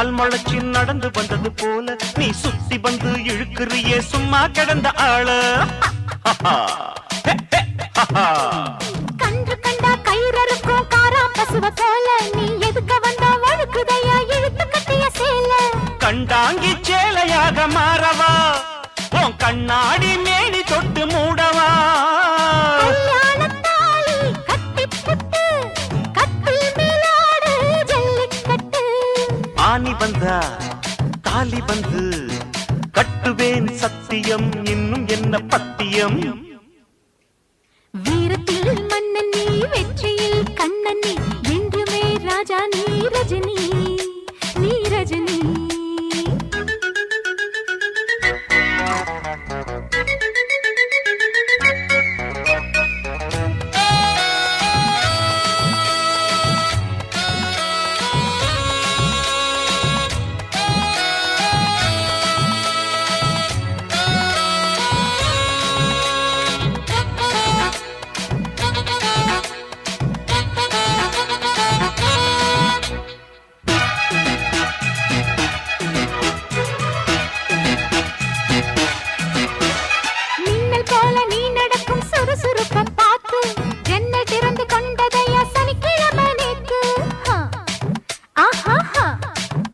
கால் முளைச்சி நடந்து வந்தது போல நீ சுத்தி வந்து இழுக்கிறியே சும்மா கிடந்த ஆளு கன்று கண்டா கயிறறுக்கும் காரா பசுவ போல நீ எதுக்க வந்தா வழுக்குதையா இழுத்து கட்டிய சேல கண்டாங்கி சேலையாக மாறவா உன் கண்ணாடி மேனி தொட்டு மூடவா கல்யாணத்தாலி கட்டிப்புட்டு கட்டில் மேலாடு ஜல்லிக்கட்டு ஆனி வந்தா தாலி வந்து கட்டுவேன் சத்தியம் இன்னும் என்ன பத்தியம் வீரத்தில் மன்னன் நீ வெற்றியில் கண்ணன் நீ என்றுமே ராஜா நீ ரஜினி